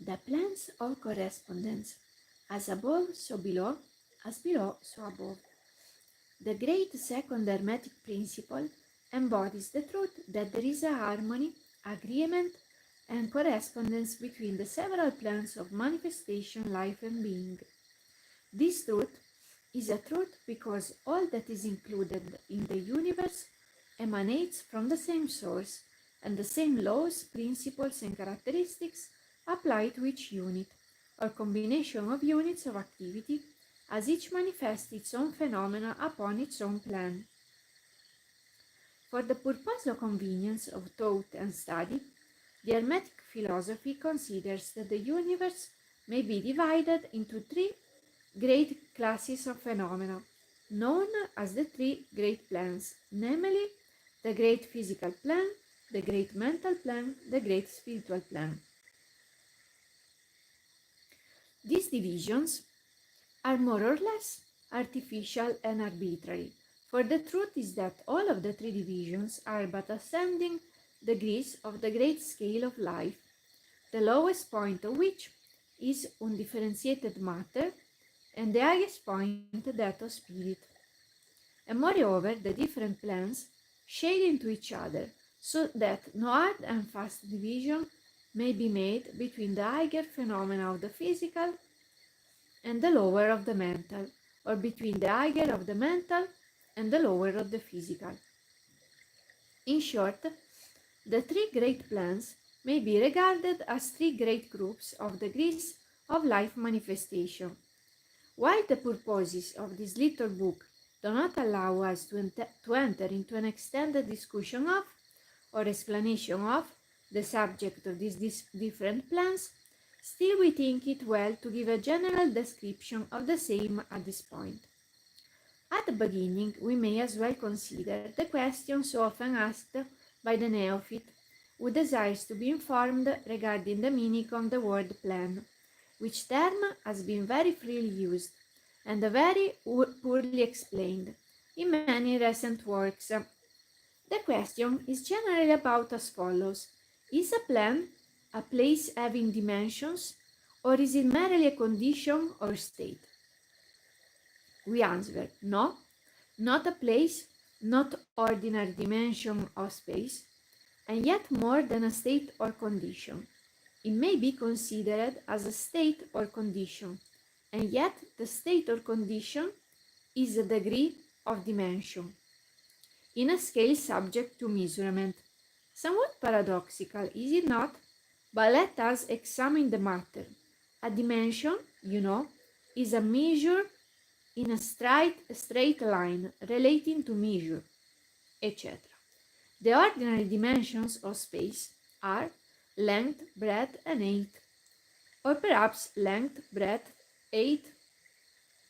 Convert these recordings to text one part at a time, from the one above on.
The plans of correspondence, as above, so below, as below, so above. The great second hermetic principle embodies the truth that there is a harmony, agreement, and correspondence between the several plans of manifestation, life, and being. This truth is a truth because all that is included in the universe emanates from the same source, and the same laws, principles, and characteristics apply to each unit, or combination of units of activity, as each manifests its own phenomena upon its own plan. For the purpose of convenience of thought and study, the Hermetic philosophy considers that the universe may be divided into three great classes of phenomena, known as the three great plans, namely the great physical plan, the great mental plan, the great spiritual plan. These divisions are more or less artificial and arbitrary, for the truth is that all of the three divisions are but ascending degrees of the great scale of life, the lowest point of which is undifferentiated matter, and the highest point that of spirit. And moreover, the different plans shade into each other, so that no hard and fast division may be made between the higher phenomena of the physical and the lower of the mental, or between the higher of the mental and the lower of the physical. In short, the three great plans may be regarded as three great groups of degrees of life manifestation. While the purposes of this little book do not allow us to enter into an extended discussion of or explanation of the subject of these different plans, still we think it well to give a general description of the same at this point. At the beginning, we may as well consider the question so often asked by the neophyte who desires to be informed regarding the meaning of the word plan, which term has been very freely used and very poorly explained in many recent works. The question is generally about as follows: is a plan a place having dimensions, or is it merely a condition or state? We answer, no, not a place, not ordinary dimension of space, and yet more than a state or condition. It may be considered as a state or condition, and yet the state or condition is a degree of dimension, in a scale subject to measurement. Somewhat paradoxical, is it not? But let us examine the matter. A dimension, is a measure in a straight line relating to measure, etc. The ordinary dimensions of space are length, breadth, and height, or perhaps length, breadth, height,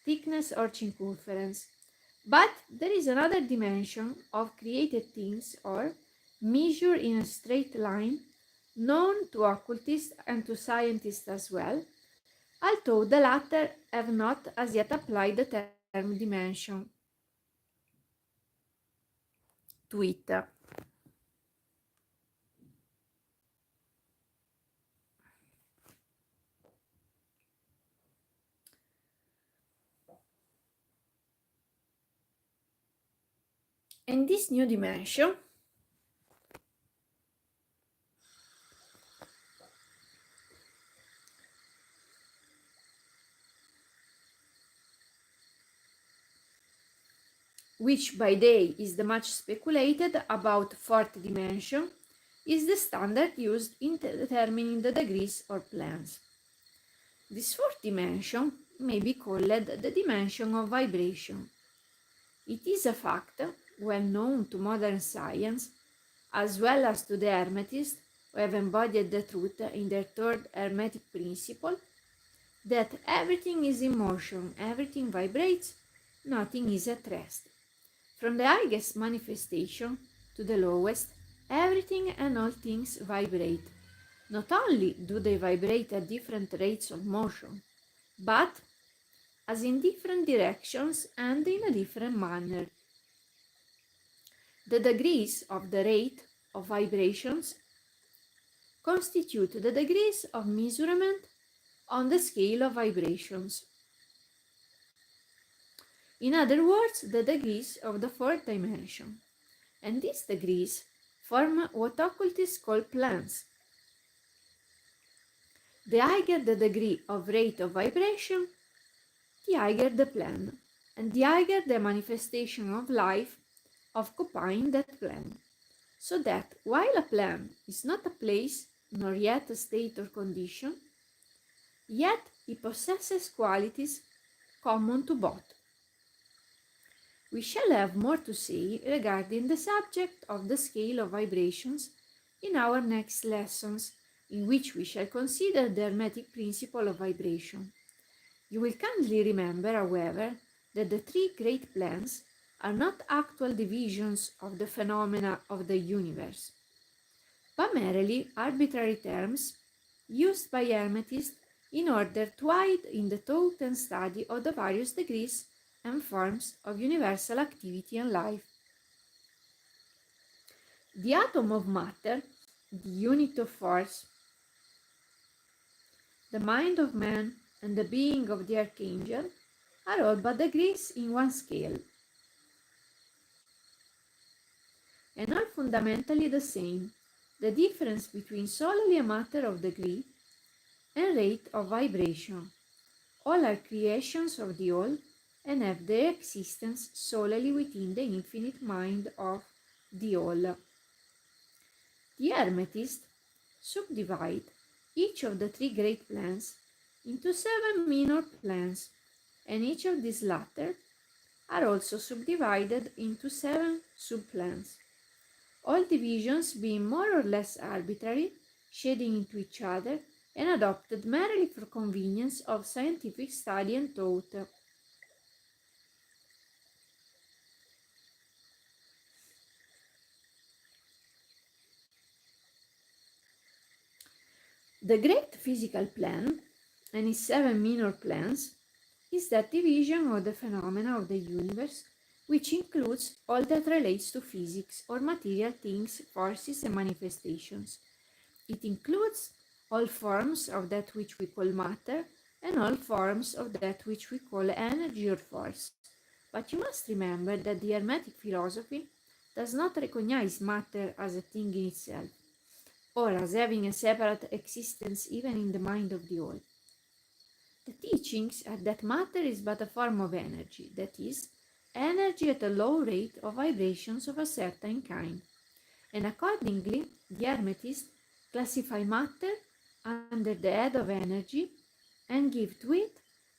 thickness, or circumference. But there is another dimension of created things, or measure in a straight line, known to occultists and to scientists as well, although the latter have not as yet applied the term dimension to it. In this new dimension, which by day is the much speculated about fourth dimension, is the standard used in determining the degrees or plans. This fourth dimension may be called the dimension of vibration. It is a fact well known to modern science, as well as to the Hermetists who have embodied the truth in their third Hermetic principle, that everything is in motion, everything vibrates, nothing is at rest. From the highest manifestation to the lowest, everything and all things vibrate. Not only do they vibrate at different rates of motion, but as in different directions and in a different manner. The degrees of the rate of vibrations constitute the degrees of measurement on the scale of vibrations. In other words, the degrees of the fourth dimension. And these degrees form what occultists call planes. The higher the degree of rate of vibration, the higher the plane, and the higher the manifestation of life occupying that plane. So that while a plane is not a place, nor yet a state or condition, yet it possesses qualities common to both. We shall have more to say regarding the subject of the scale of vibrations in our next lessons, in which we shall consider the hermetic principle of vibration. You will kindly remember, however, that the three great planes are not actual divisions of the phenomena of the universe, but merely arbitrary terms used by Hermetists in order to aid in the thought and study of the various degrees and forms of universal activity and life. The atom of matter, the unit of force, the mind of man, and the being of the archangel are all but degrees in one scale, and are fundamentally the same. The difference between solely a matter of degree and rate of vibration. All are creations of the all and have their existence solely within the infinite mind of the all. The Hermetists subdivide each of the three great planes into 7 minor planes, and each of these latter are also subdivided into 7 subplanes, all divisions being more or less arbitrary, shading into each other, and adopted merely for convenience of scientific study and thought. The great physical plane and its 7 minor planes is that division of the phenomena of the universe which includes all that relates to physics or material things, forces and manifestations. It includes all forms of that which we call matter and all forms of that which we call energy or force. But you must remember that the Hermetic philosophy does not recognize matter as a thing in itself, or as having a separate existence even in the mind of the all. The teachings are that matter is but a form of energy, that is, energy at a low rate of vibrations of a certain kind, and accordingly the Hermetists classify matter under the head of energy and give to it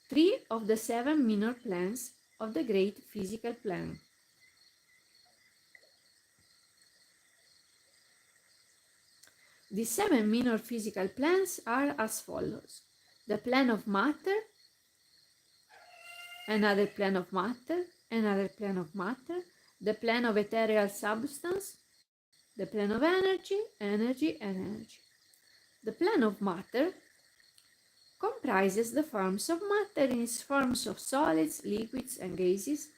3 of the 7 minor planes of the great physical plane. The 7 minor physical planes are as follows: the plane of matter, another plane of matter, another plane of matter, the plane of ethereal substance, the plane of energy, energy, and energy. The plane of matter comprises the forms of matter in its forms of solids, liquids, and gases,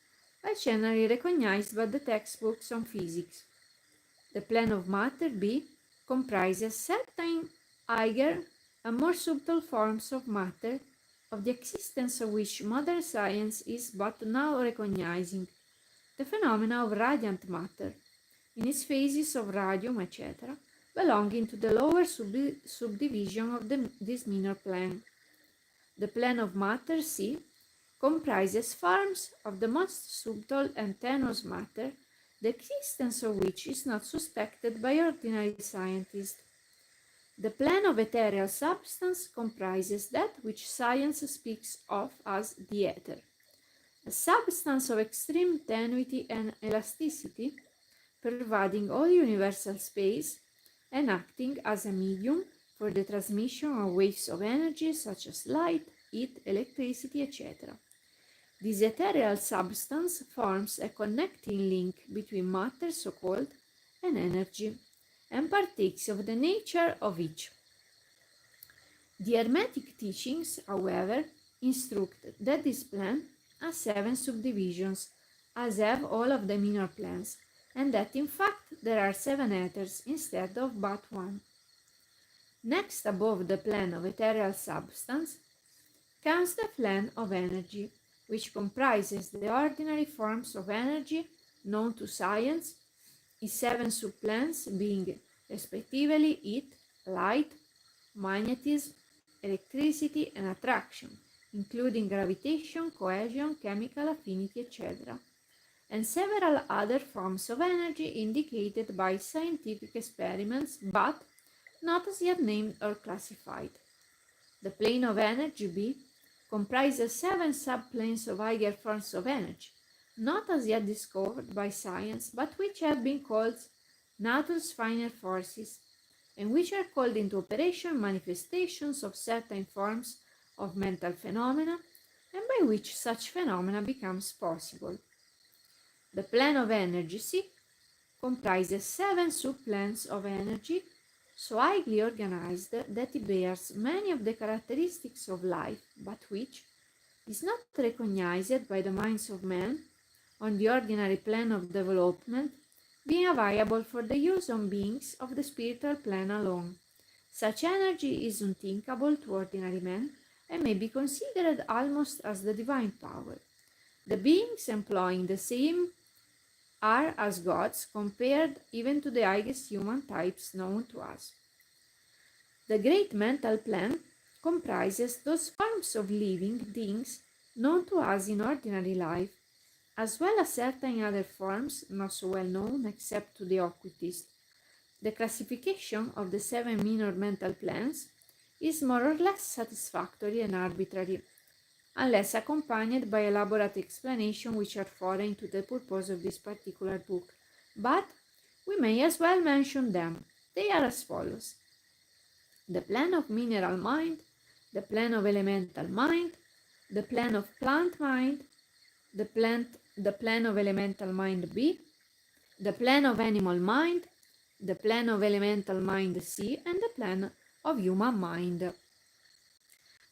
as generally recognized by the textbooks on physics. The plane of matter B comprises certain higher and more subtle forms of matter, of the existence of which modern science is but now recognizing, the phenomena of radiant matter, in its phases of radium, etc., belonging to the lower subdivision of this minor plane. The plane of matter C comprises forms of the most subtle and tenuous matter, the existence of which is not suspected by ordinary scientists. The plane of ethereal substance comprises that which science speaks of as the ether, a substance of extreme tenuity and elasticity, pervading all universal space and acting as a medium for the transmission of waves of energy such as light, heat, electricity, etc. This ethereal substance forms a connecting link between matter, so-called, and energy, and partakes of the nature of each. The Hermetic teachings, however, instruct that this plane has 7 subdivisions, as have all of the minor planes, and that in fact there are 7 ethers instead of but one. Next, above the plane of ethereal substance, comes the plane of energy, which comprises the ordinary forms of energy known to science, its 7 subplanes being respectively heat, light, magnetism, electricity, and attraction, including gravitation, cohesion, chemical affinity, etc., and several other forms of energy indicated by scientific experiments but not as yet named or classified. The plane of energy B comprises 7 subplanes of higher forms of energy, not as yet discovered by science, but which have been called nature's finer forces, and which are called into operation manifestations of certain forms of mental phenomena, and by which such phenomena becomes possible. The plane of energy C comprises 7 subplanes of energy, so highly organized that it bears many of the characteristics of life, but which is not recognized by the minds of men on the ordinary plane of development, being available for the use on beings of the spiritual plane alone. Such energy is unthinkable to ordinary men and may be considered almost as the divine power. The beings employing the same are as gods compared even to the highest human types known to us. The great mental plane comprises those forms of living things known to us in ordinary life, as well as certain other forms not so well known except to the occultist. The classification of the 7 minor mental planes is more or less satisfactory and arbitrary, unless accompanied by elaborate explanations which are foreign to the purpose of this particular book. But we may as well mention them. They are as follows: the plane of mineral mind, the plane of elemental mind, the plane of plant mind, the plane of elemental mind B, the plane of animal mind, the plane of elemental mind C, and the plane of human mind.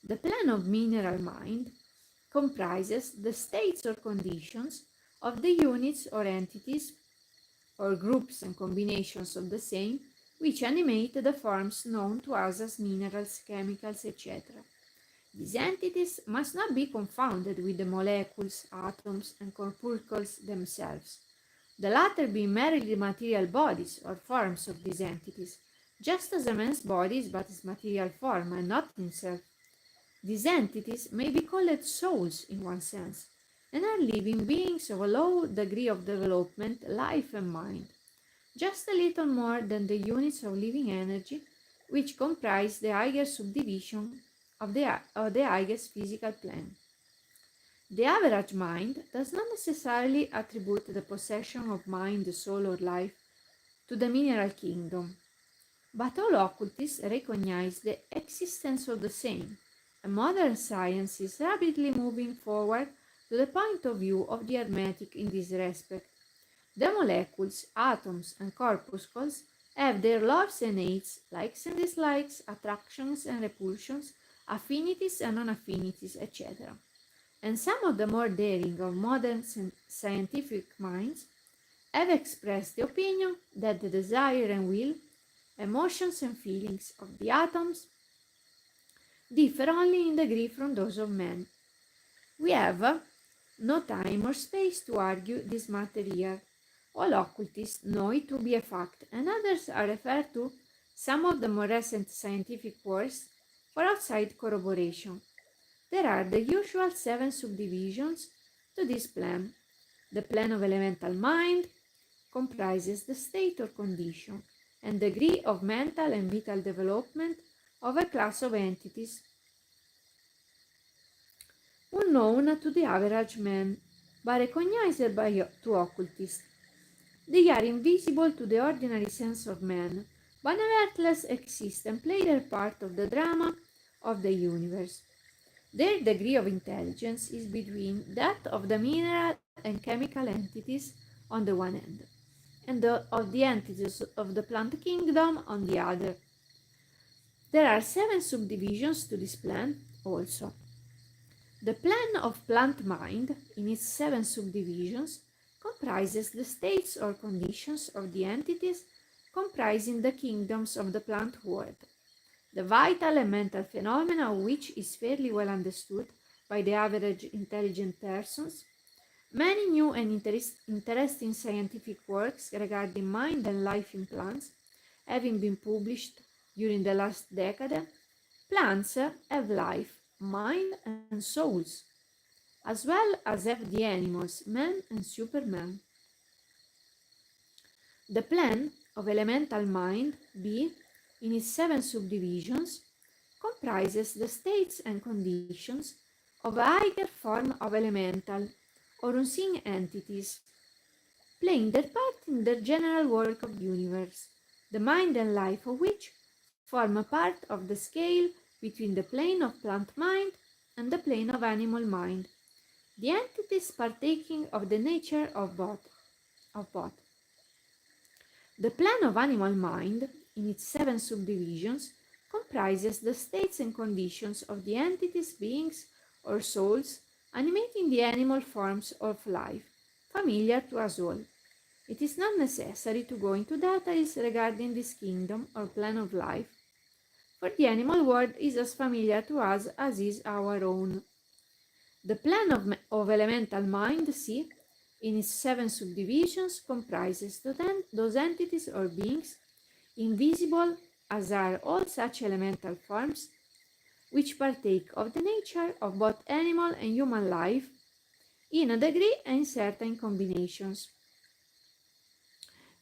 The plane of mineral mind comprises the states or conditions of the units or entities or groups and combinations of the same which animate the forms known to us as minerals, chemicals, etc. These entities must not be confounded with the molecules, atoms, and corpuscles themselves, the latter being merely material bodies or forms of these entities, just as a man's body is but his material form and not himself. These entities may be called souls in one sense, and are living beings of a low degree of development, life, and mind, just a little more than the units of living energy, which comprise the higher subdivision of the highest physical plane. The average mind does not necessarily attribute the possession of mind, soul, or life to the mineral kingdom, but all occultists recognize the existence of the same, and modern science is rapidly moving forward to the point of view of the hermetic in this respect. The molecules, atoms, and corpuscles have their loves and hates, likes and dislikes, attractions and repulsions, affinities and non-affinities, etc. And some of the more daring of modern scientific minds have expressed the opinion that the desire and will, emotions and feelings of the atoms differ only in degree from those of men. We have no time or space to argue this matter here. All occultists know it to be a fact, and others are referred to some of the more recent scientific works for outside corroboration. There are the usual 7 subdivisions to this plan. The plane of elemental mind comprises the state or condition and degree of mental and vital development of a class of entities unknown to the average man, but recognized by two occultists. They are invisible to the ordinary sense of man, but nevertheless exist and play their part of the drama of the universe. Their degree of intelligence is between that of the mineral and chemical entities on the one hand, and of the entities of the plant kingdom on the other. There are 7 subdivisions to this plan also. The plan of plant mind, in its 7 subdivisions, comprises the states or conditions of the entities comprising the kingdoms of the plant world. the vital and mental phenomena of which is fairly well understood by the average intelligent persons. Many new and interesting scientific works regarding mind and life in plants having been published during the last decade. Plants have life, mind and souls, as well as have the animals, man and superman. The plan of elemental mind, B, in its 7 subdivisions, comprises the states and conditions of a higher form of elemental or unseen entities, playing their part in the general work of the universe, the mind and life of which form a part of the scale between the plane of plant mind and the plane of animal mind, the entities partaking of the nature of both. The plan of animal mind, in its 7 subdivisions, comprises the states and conditions of the entities, beings, or souls animating the animal forms of life, familiar to us all. It is not necessary to go into details regarding this kingdom or plan of life, for the animal world is as familiar to us as is our own. The plan of elemental mind, C, in its 7 subdivisions, comprises those entities or beings, invisible as are all such elemental forms, which partake of the nature of both animal and human life in a degree and in certain combinations.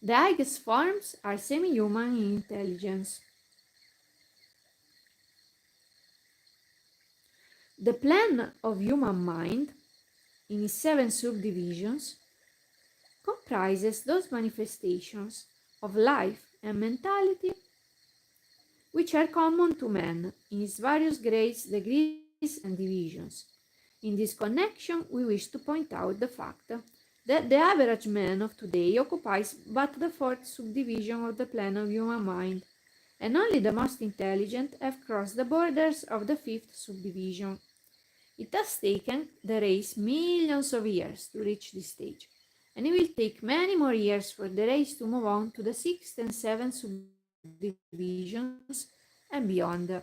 The highest forms are semi-human in intelligence. The plan of human mind, in its 7 subdivisions, comprises those manifestations of life and mentality which are common to man in its various grades, degrees, and divisions. In this connection, we wish to point out the fact that the average man of today occupies but the 4th subdivision of the plan of human mind, and only the most intelligent have crossed the borders of the 5th subdivision. It has taken the race millions of years to reach this stage, and it will take many more years for the race to move on to the 6th and 7th subdivisions and beyond.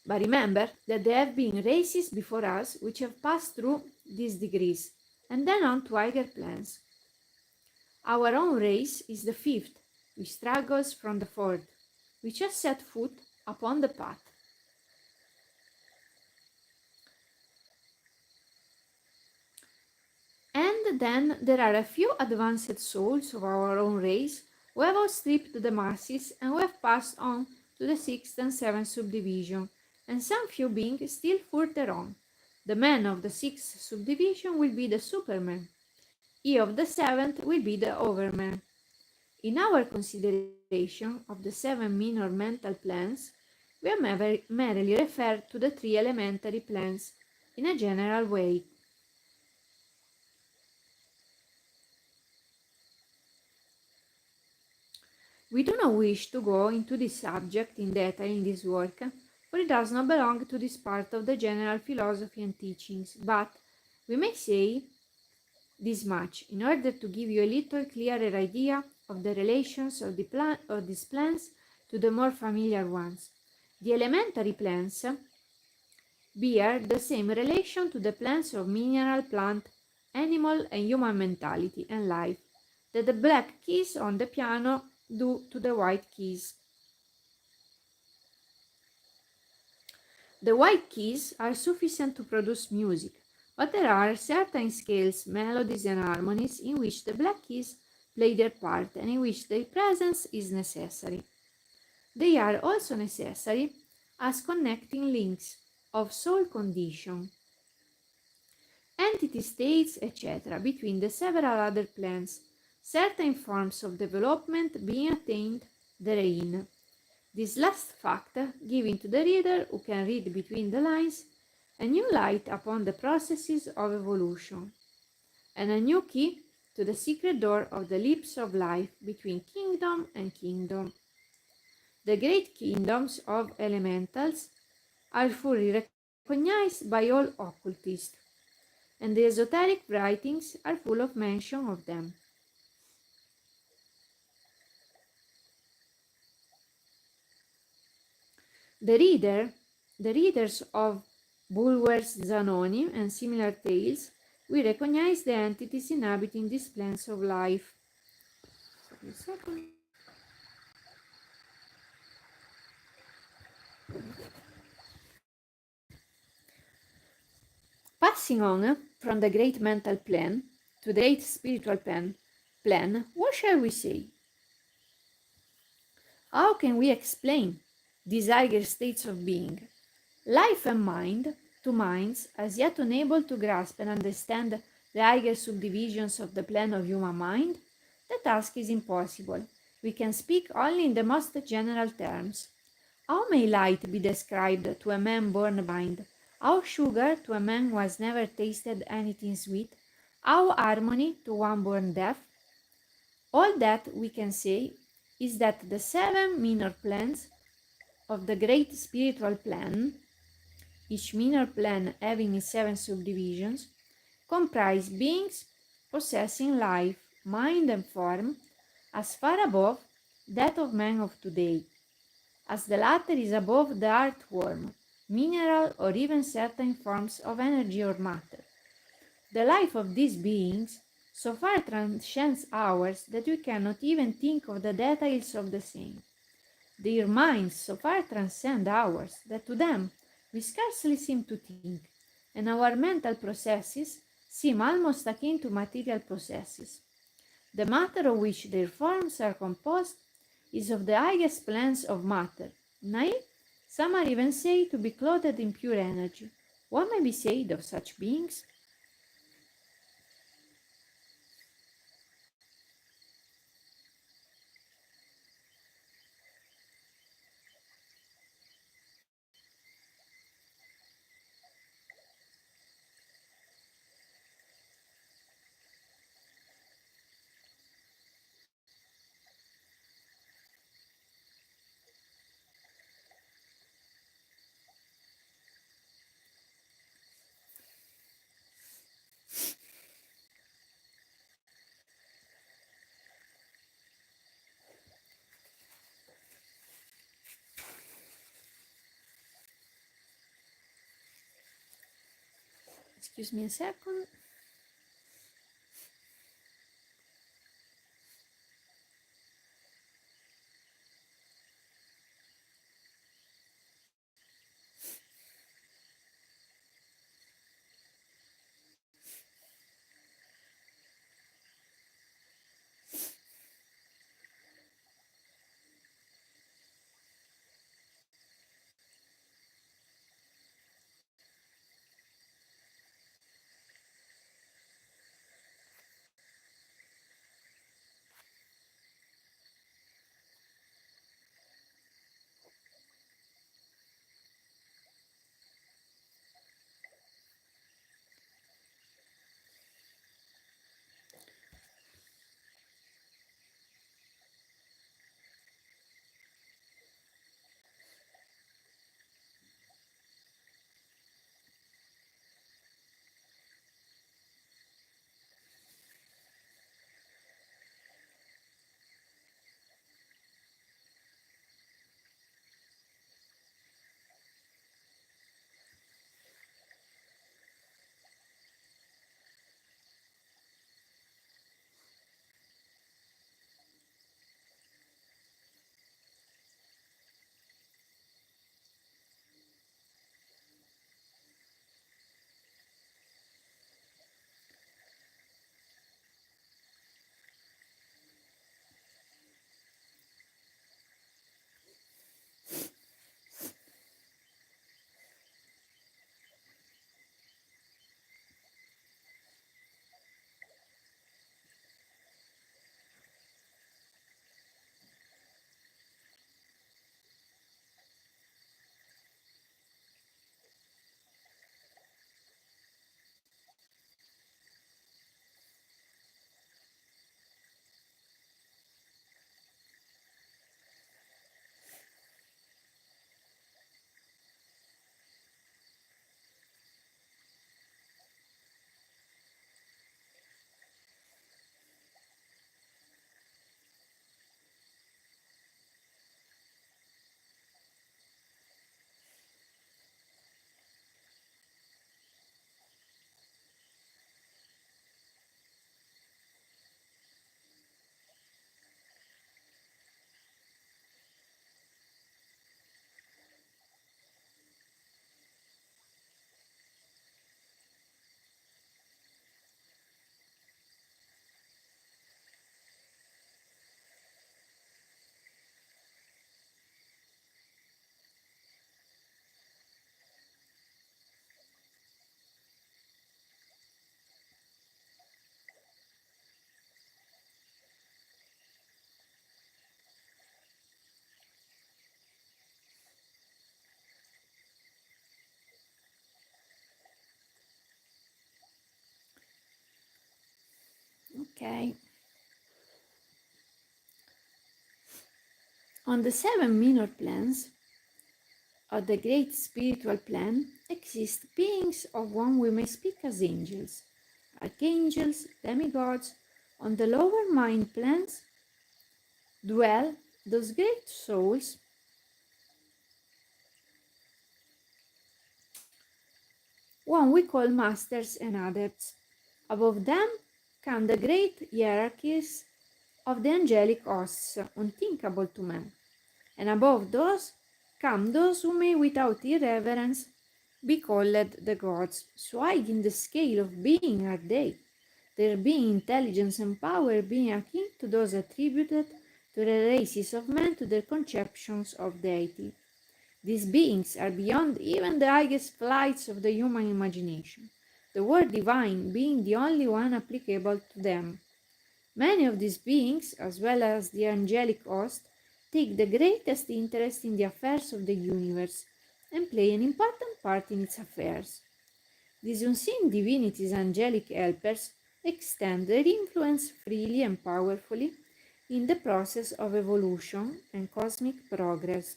But remember that there have been races before us which have passed through these degrees and then on to higher plans. Our own race is the 5th, which struggles from the 4th, which has set foot upon the path. And then there are a few advanced souls of our own race who have outstripped the masses and who have passed on to the 6th and 7th subdivision, and some few being still further on. The man of the 6th subdivision will be the Superman. He of the 7th will be the Overman. In our consideration of the 7 minor mental plans, we have merely referred to the 3 elementary plans in a general way. We do not wish to go into this subject in detail in this work, for it does not belong to this part of the general philosophy and teachings, but we may say this much in order to give you a little clearer idea of the relations of these plans to the more familiar ones. The elementary plans bear the same relation to the plans of mineral, plant, animal, and human mentality and life that the black keys on the piano do to the white keys. The white keys are sufficient to produce music, but there are certain scales, melodies, and harmonies in which the black keys play their part and in which their presence is necessary. They are also necessary as connecting links of soul condition, entity states, etc., between the several other plans, certain forms of development being attained therein. This last fact giving to the reader who can read between the lines a new light upon the processes of evolution, and a new key to the secret door of the lips of life between kingdom and kingdom. The great kingdoms of elementals are fully recognized by all occultists, and the esoteric writings are full of mention of them. The readers of Bulwer's Zanoni and similar tales will recognize the entities inhabiting these planes of life. Sorry a second. Passing on from the great mental plane to the great spiritual plane, what shall we say? How can we explain these higher states of being? Life and mind, to minds as yet unable to grasp and understand the higher subdivisions of the plane of human mind, the task is impossible. We can speak only in the most general terms. How may light be described to a man born blind? How sugar to a man who has never tasted anything sweet? How harmony to one born deaf? All that we can say is that the seven minor planes of the great spiritual plan, each minor plan having its seven subdivisions, comprise beings possessing life, mind, and form as far above that of man of today, as the latter is above the earthworm, mineral, or even certain forms of energy or matter. The life of these beings so far transcends ours that we cannot even think of the details of the same. Their minds so far transcend ours that to them we scarcely seem to think, and our mental processes seem almost akin to material processes. The matter of which their forms are composed is of the highest planes of matter, nay, some are even said to be clothed in pure energy. What may be said of such beings? Excuse me a second. Okay. On the 7 minor planes of the great spiritual plan exist beings of whom we may speak as angels, archangels, demigods. On the lower mind planes dwell those great souls whom we call masters and adepts. Above them come the great hierarchies of the angelic hosts, unthinkable to man. And above those come those who may without irreverence be called the gods. So high in the scale of being are they, their being, intelligence, and power being akin to those attributed to the races of men to their conceptions of deity. These beings are beyond even the highest flights of the human imagination, the word divine being the only one applicable to them. Many of these beings, as well as the angelic host, take the greatest interest in the affairs of the universe and play an important part in its affairs. These unseen divinities, angelic helpers, extend their influence freely and powerfully in the process of evolution and cosmic progress.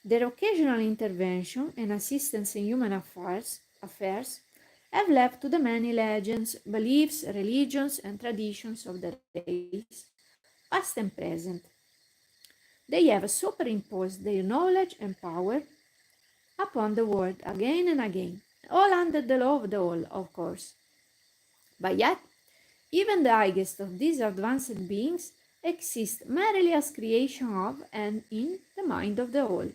Their occasional intervention and assistance in human affairs have led to the many legends, beliefs, religions, and traditions of the race, past and present. They have superimposed their knowledge and power upon the world again and again, all under the law of the all, of course. But yet, even the highest of these advanced beings exist merely as creation of and in the mind of the whole,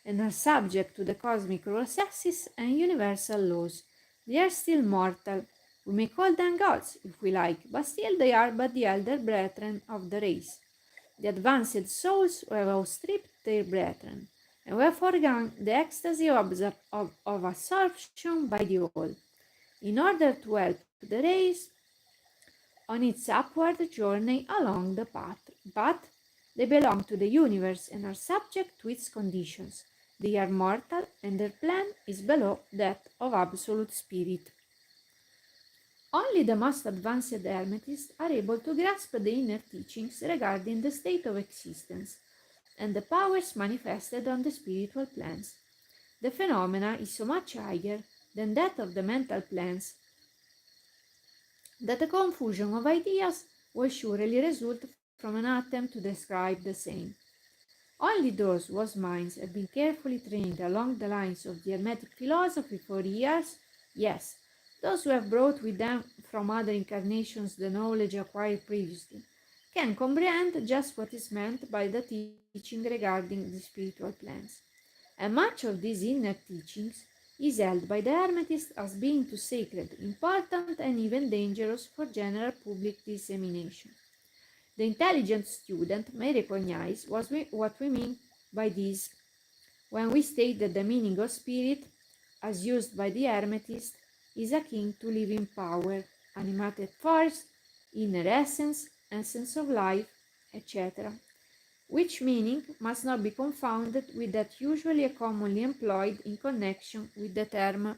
and are subject to the cosmic processes and universal laws. They are still mortal. We may call them gods, if we like, but still they are but the elder brethren of the race, the advanced souls who have outstripped their brethren, and who have forgone the ecstasy of absorption by the all, in order to help the race on its upward journey along the path. But they belong to the universe and are subject to its conditions. They are mortal, and their plan is below that of absolute spirit. Only the most advanced Hermetists are able to grasp the inner teachings regarding the state of existence and the powers manifested on the spiritual planes. The phenomena is so much higher than that of the mental planes that a confusion of ideas will surely result from an attempt to describe the same. Only those whose minds have been carefully trained along the lines of the Hermetic philosophy for years, yes, those who have brought with them from other incarnations the knowledge acquired previously, can comprehend just what is meant by the teaching regarding the spiritual plans. And much of these inner teachings is held by the Hermetists as being too sacred, important, and even dangerous for general public dissemination. The intelligent student may recognize what we mean by this when we state that the meaning of spirit, as used by the Hermetist, is akin to living power, animated force, inner essence of life, etc., which meaning must not be confounded with that usually and commonly employed in connection with the term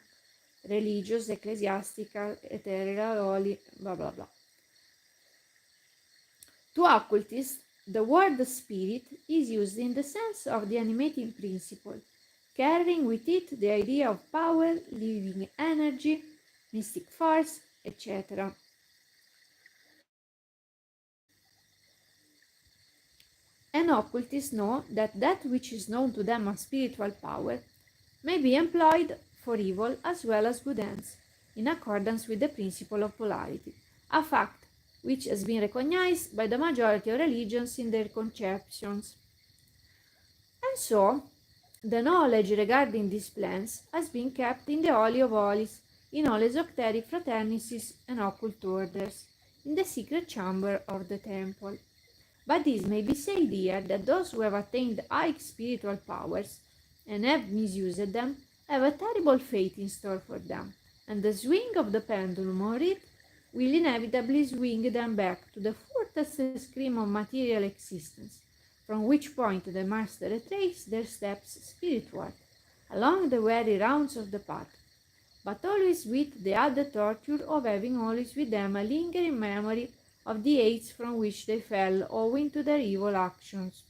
religious, ecclesiastical, ethereal, holy, blah blah blah. To occultists, the word spirit is used in the sense of the animating principle, carrying with it the idea of power, living energy, mystic force, etc. And occultists know that which is known to them as spiritual power may be employed for evil as well as good ends, in accordance with the principle of polarity, a fact which has been recognized by the majority of religions in their conceptions. And so, the knowledge regarding these plans has been kept in the Holy of Holies, in all esoteric fraternities and occult orders, in the secret chamber of the temple. But this may be said here that those who have attained high spiritual powers and have misused them have a terrible fate in store for them, and the swing of the pendulum or it will inevitably swing them back to the furthest scream of material existence, from which point they must retrace their steps spiritward, along the weary rounds of the path. but always with the added torture of having always with them a lingering memory of the heights from which they fell owing to their evil actions.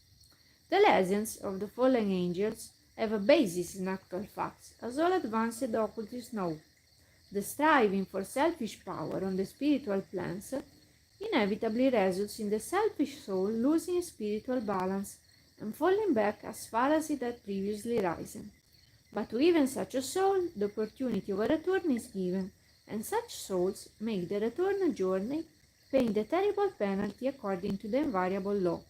The legends of the fallen angels have a basis in actual facts, as all advanced occultists know. The striving for selfish power on the spiritual planes inevitably results in the selfish soul losing its spiritual balance and falling back as far as it had previously risen. But to even such a soul, the opportunity of a return is given, and such souls make the return journey, paying the terrible penalty according to the invariable law.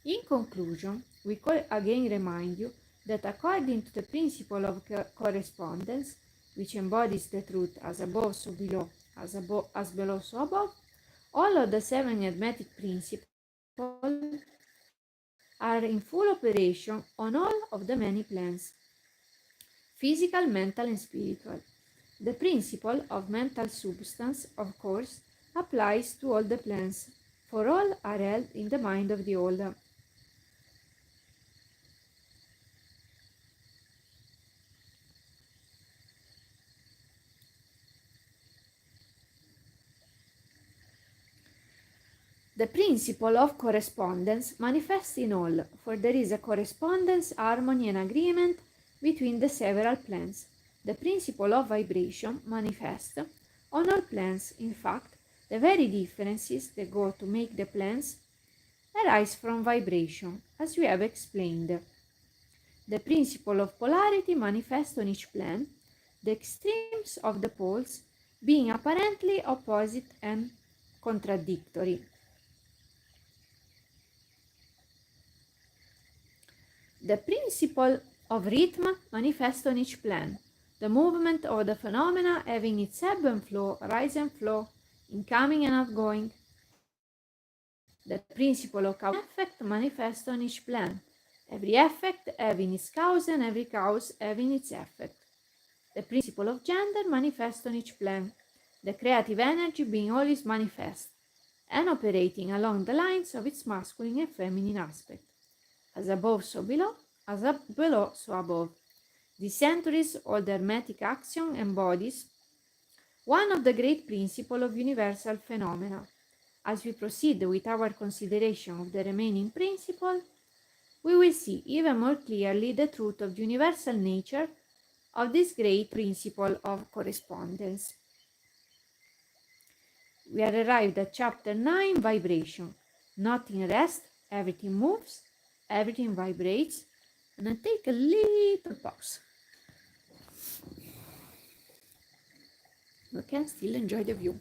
In conclusion, we again remind you that according to the principle of correspondence, which embodies the truth as above so below, as below so above, all of the seven hermetic principles are in full operation on all of the many planes, physical, mental, and spiritual. The principle of mental substance, of course, applies to all the planes, for all are held in the mind of the all. The principle of correspondence manifests in all, for there is a correspondence, harmony, and agreement between the several planes. The principle of vibration manifests on all planes. In fact, the very differences that go to make the planes arise from vibration, as we have explained. The principle of polarity manifests on each plane, the extremes of the poles being apparently opposite and contradictory. The principle of rhythm manifests on each plane, the movement of the phenomena having its ebb and flow, rise and flow, incoming and outgoing. The principle of cause and effect manifests on each plane, every effect having its cause and every cause having its effect. The principle of gender manifests on each plane, the creative energy being always manifest, and operating along the lines of its masculine and feminine aspect. As above, so below, as below, so above. These centuries old hermetic axiom embodies one of the great principles of universal phenomena. As we proceed with our consideration of the remaining principle, we will see even more clearly the truth of the universal nature of this great principle of correspondence. We are arrived at chapter 9, vibration. Nothing rests, everything moves, everything vibrates, and I take a little pause. You can still enjoy the view.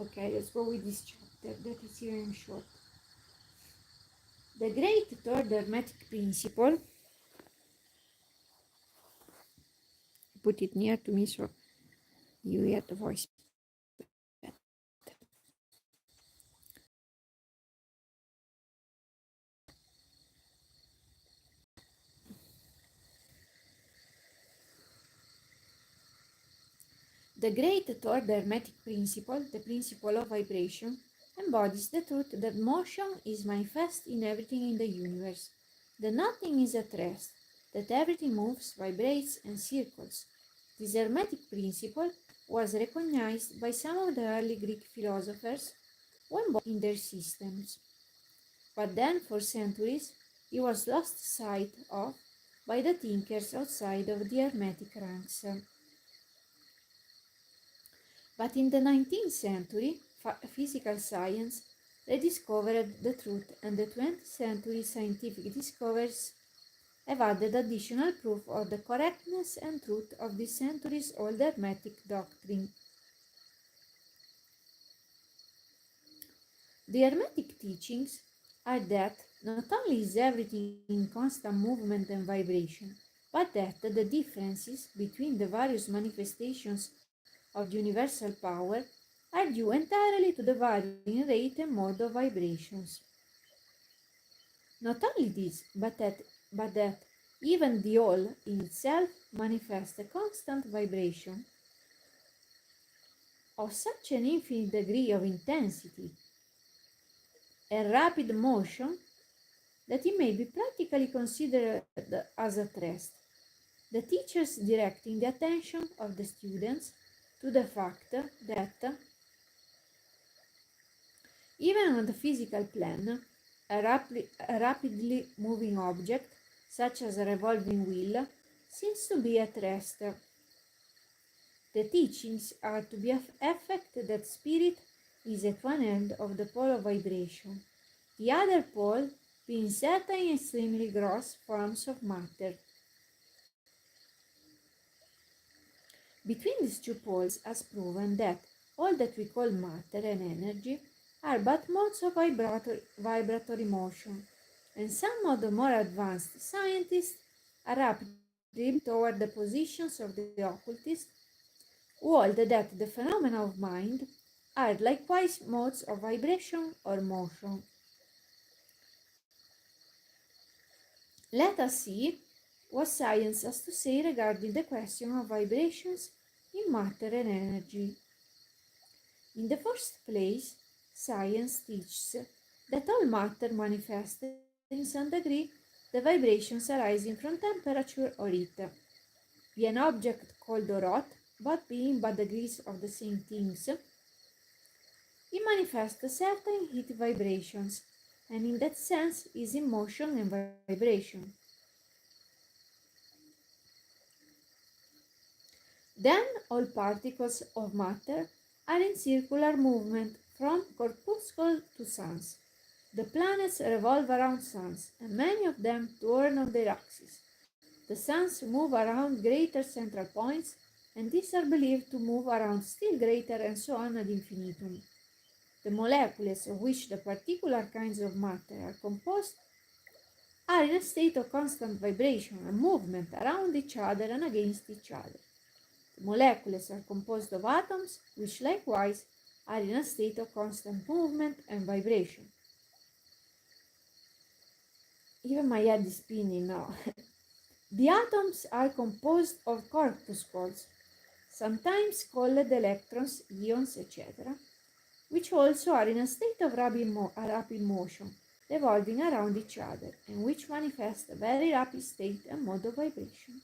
Okay, let's go with this chapter that is here in short. The great third hermetic principle, put it near to me so you hear the voice better. The great third hermetic principle, the principle of vibration, embodies the truth that motion is manifest in everything in the universe, that nothing is at rest, that everything moves, vibrates, and circles. This hermetic principle was recognized by some of the early Greek philosophers when in their systems, but then for centuries it was lost sight of by the thinkers outside of the hermetic ranks. But in the 19th century, physical science rediscovered the truth, and the 20th century scientific discoveries have added additional proof of the correctness and truth of this centuries-old hermetic doctrine. The hermetic teachings are that not only is everything in constant movement and vibration, but that the differences between the various manifestations of universal power are due entirely to the varying rate and mode of vibrations. Not only this, but that even the all in itself manifests a constant vibration of such an infinite degree of intensity and rapid motion that it may be practically considered as at rest. The teachers directing the attention of the students to the fact that even on the physical plane, a rapidly moving object, such as a revolving wheel, seems to be at rest. The teachings are to be effect that spirit is at one end of the pole of vibration, the other pole being certain extremely gross forms of matter. Between these two poles has proven that all that we call matter and energy are but modes of vibratory motion, and some of the more advanced scientists are rapidly toward the positions of the occultists who hold that the phenomena of mind are likewise modes of vibration or motion. Let us see what science has to say regarding the question of vibrations in matter and energy. In the first place, science teaches that all matter manifests in some degree the vibrations arising from temperature or heat. Be an object cold or hot, but being but degrees of the same things, it manifests certain heat vibrations, and in that sense is in motion and vibration. Then all particles of matter are in circular movement from corpuscle to suns. The planets revolve around suns, and many of them turn on their axis. The suns move around greater central points, and these are believed to move around still greater, and so on ad infinitum. The molecules of which the particular kinds of matter are composed are in a state of constant vibration and movement around each other and against each other. The molecules are composed of atoms, which likewise are in a state of constant movement and vibration. Even my head is spinning now. The atoms are composed of corpuscles, sometimes called electrons, ions, etc., which also are in a state of rapid motion, revolving around each other, and which manifest a very rapid state and mode of vibration.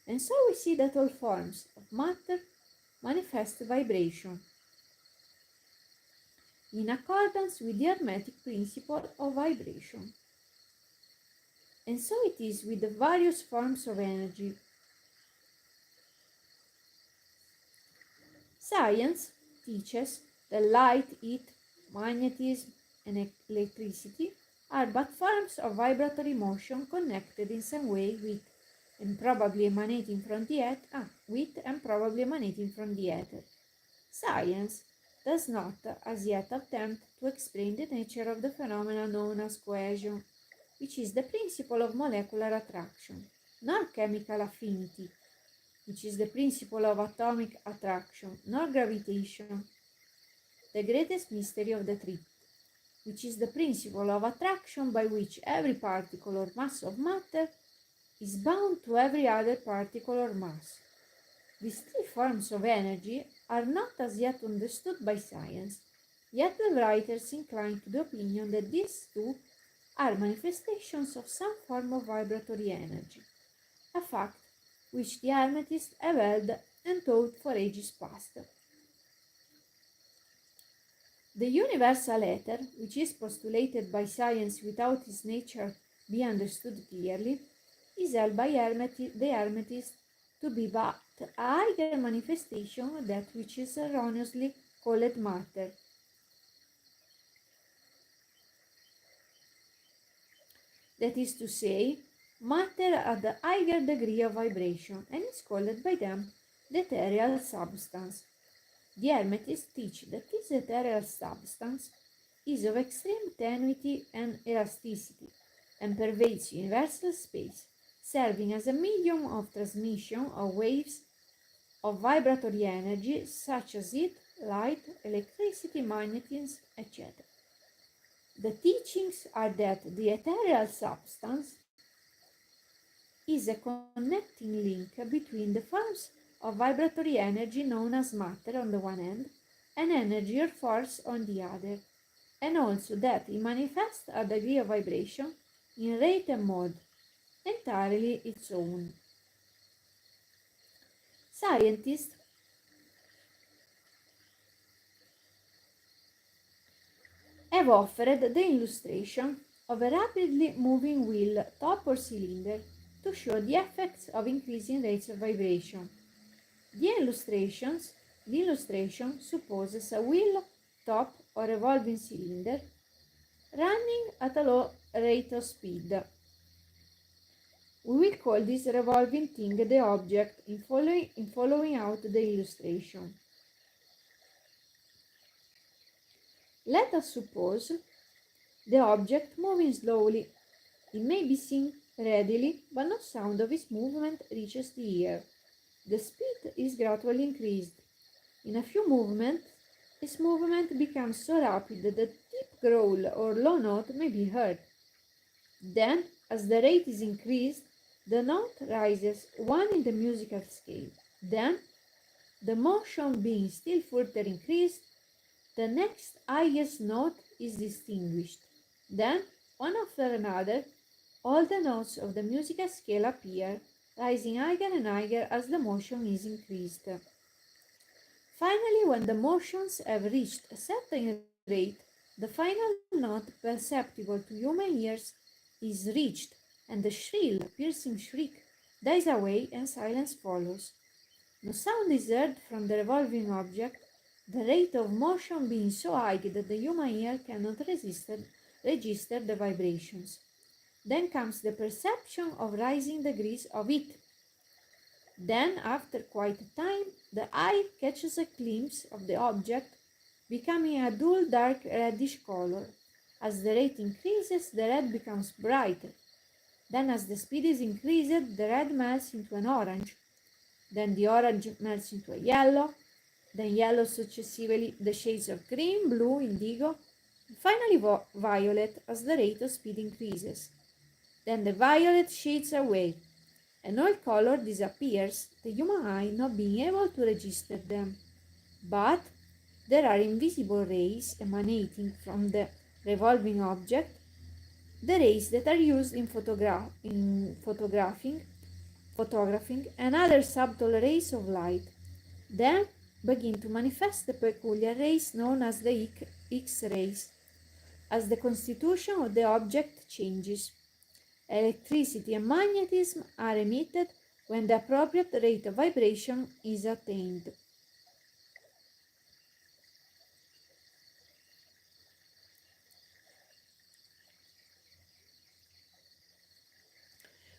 And so we see that all forms of matter manifest vibration in accordance with the hermetic principle of vibration. And so it is with the various forms of energy. Science teaches that light, heat, magnetism, and electricity are but forms of vibratory motion connected in some way with and probably emanating from the ether. Science does not as yet attempt to explain the nature of the phenomena known as cohesion, which is the principle of molecular attraction, nor chemical affinity, which is the principle of atomic attraction, nor gravitation, the greatest mystery of the three, which is the principle of attraction by which every particle or mass of matter is bound to every other particle or mass. These three forms of energy are not as yet understood by science, yet the writers incline to the opinion that these two are manifestations of some form of vibratory energy, a fact which the Hermetists have held and taught for ages past. The universal ether, which is postulated by science without its nature be understood clearly, is held by the Hermetists to be but a higher manifestation of that which is erroneously called matter. That is to say, matter at a higher degree of vibration, and is called by them the ethereal substance. The Hermetists teach that this ethereal substance is of extreme tenuity and elasticity, and pervades universal space, serving as a medium of transmission of waves of vibratory energy such as heat, light, electricity, magnetism, etc. The teachings are that the ethereal substance is a connecting link between the forms of vibratory energy known as matter on the one hand and energy or force on the other, and also that it manifests a degree of vibration in rate and mode entirely its own. Scientists have offered the illustration of a rapidly moving wheel, top or cylinder, to show the effects of increasing rates of vibration. The illustration supposes a wheel, top, or revolving cylinder running at a low rate of speed. We will call this revolving thing the object in following out the illustration. Let us suppose the object moving slowly. It may be seen readily, but no sound of its movement reaches the ear. The speed is gradually increased. In a few movements, its movement becomes so rapid that a deep growl or low note may be heard. Then, as the rate is increased, the note rises one in the musical scale. Then, the motion being still further increased, the next highest note is distinguished. Then, one after another, all the notes of the musical scale appear, rising higher and higher as the motion is increased. Finally, when the motions have reached a certain rate, the final note perceptible to human ears is reached, and the shrill, piercing shriek dies away and silence follows. No sound is heard from the revolving object, the rate of motion being so high that the human ear cannot register the vibrations. Then comes the perception of rising degrees of heat. Then, after quite a time, the eye catches a glimpse of the object, becoming a dull dark reddish color. As the rate increases, the red becomes brighter. Then, as the speed is increased, the red melts into an orange. Then the orange melts into a yellow. Then yellow successively the shades of green, blue, indigo, and finally violet as the rate of speed increases. Then the violet shades away, and all color disappears, the human eye not being able to register them. But there are invisible rays emanating from the revolving object, the rays that are used in photographing, and other subtle rays of light. Then begin to manifest the peculiar rays known as the X-rays, as the constitution of the object changes. Electricity and magnetism are emitted when the appropriate rate of vibration is attained.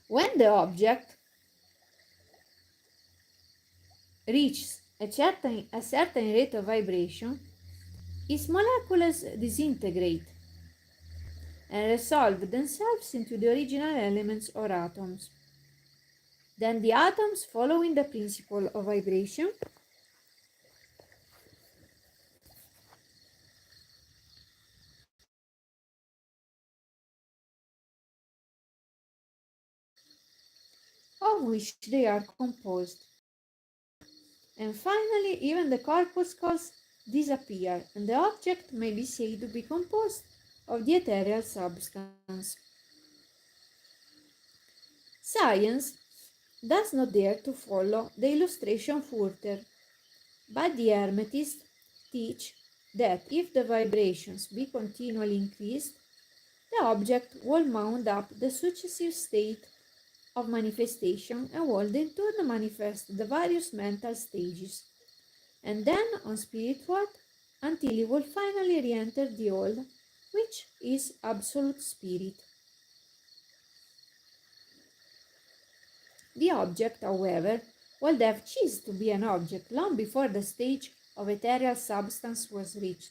When the object reaches a certain rate of vibration, its molecules disintegrate and resolve themselves into the original elements or atoms. Then the atoms, following the principle of vibration, of which they are composed. And finally, even the corpuscles disappear, and the object may be said to be composed of the ethereal substance. Science does not dare to follow the illustration further, but the Hermetists teach that if the vibrations be continually increased, the object will mount up the successive state of manifestation and will in turn manifest the various mental stages, and then on spiritual until it will finally re-enter the all, which is absolute spirit. The object, however, would have ceased to be an object long before the stage of ethereal substance was reached,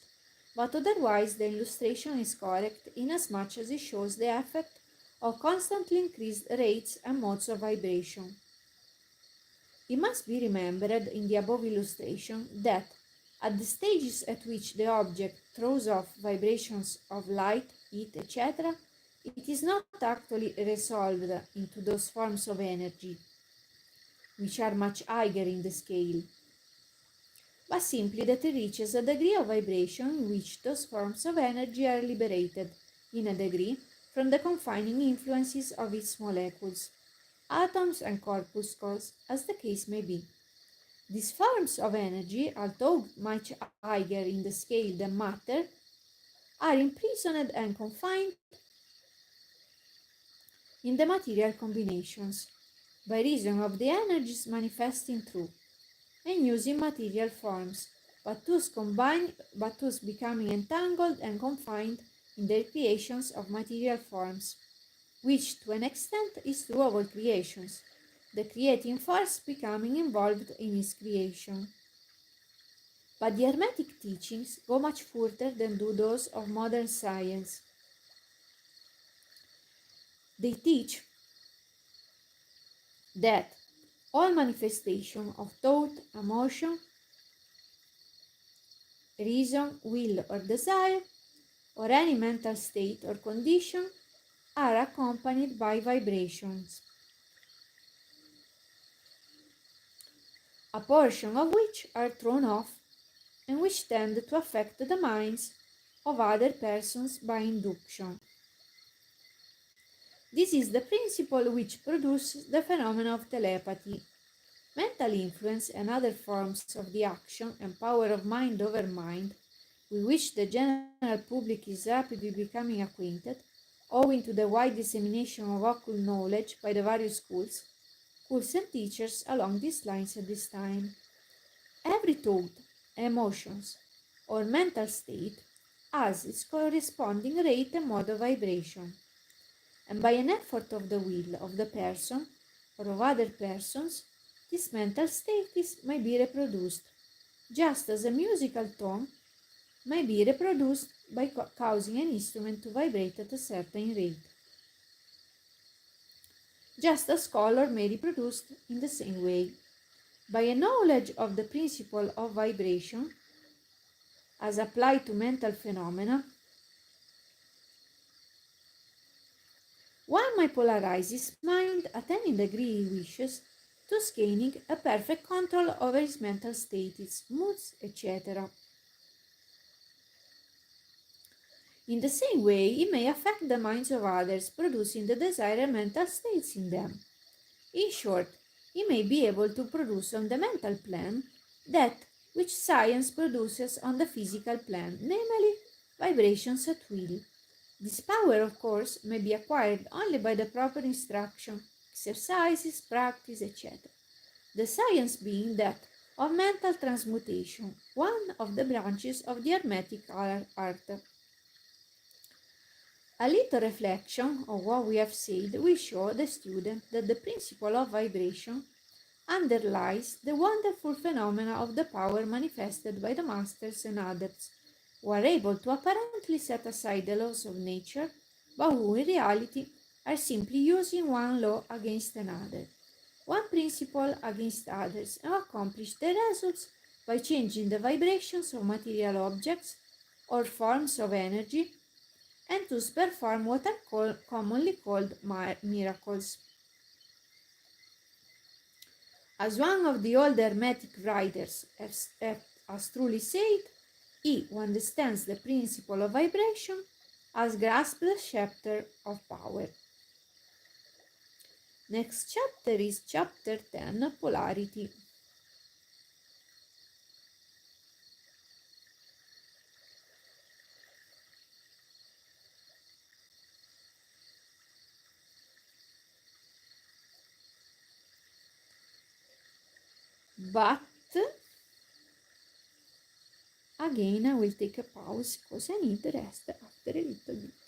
but otherwise the illustration is correct inasmuch as it shows the effect of constantly increased rates and modes of vibration. It must be remembered in the above illustration that at the stages at which the object throws off vibrations of light, heat, etc., it is not actually resolved into those forms of energy, which are much higher in the scale, but simply that it reaches a degree of vibration in which those forms of energy are liberated, in a degree, from the confining influences of its molecules, atoms and corpuscles, as the case may be. These forms of energy, although much higher in the scale than matter, are imprisoned and confined in the material combinations, by reason of the energies manifesting through and using material forms, but thus becoming entangled and confined in the creations of material forms, which to an extent is true of all creations, the creating force becoming involved in its creation. But the Hermetic teachings go much further than do those of modern science. They teach that all manifestation of thought, emotion, reason, will, or desire, or any mental state or condition are accompanied by vibrations, a portion of which are thrown off and which tend to affect the minds of other persons by induction. This is the principle which produces the phenomenon of telepathy, mental influence, and other forms of the action and power of mind over mind with which the general public is rapidly becoming acquainted, owing to the wide dissemination of occult knowledge by the various schools and teachers along these lines at this time. Every thought, emotions, or mental state has its corresponding rate and mode of vibration, and by an effort of the will of the person or of other persons, this mental state may be reproduced, just as a musical tone may be reproduced by causing an instrument to vibrate at a certain rate, just as color may be reproduced in the same way. By a knowledge of the principle of vibration, as applied to mental phenomena, one may polarize his mind at any degree he wishes, thus gaining a perfect control over his mental state, its moods, etc. In the same way, he may affect the minds of others, producing the desired mental states in them. In short, he may be able to produce on the mental plane that which science produces on the physical plane, namely vibrations at will. This power, of course, may be acquired only by the proper instruction, exercises, practice, etc. The science being that of mental transmutation, one of the branches of the Hermetic art. A little reflection on what we have said will show the student that the principle of vibration underlies the wonderful phenomena of the power manifested by the masters and adepts who are able to apparently set aside the laws of nature, but who in reality are simply using one law against another, one principle against others, and accomplish the results by changing the vibrations of material objects or forms of energy, and thus perform what are commonly called miracles. As one of the old Hermetic writers has truly said, he who understands the principle of vibration has grasped the chapter of power. Next chapter is chapter 10, Polarity. But again I will take a pause because I need rest after a little bit.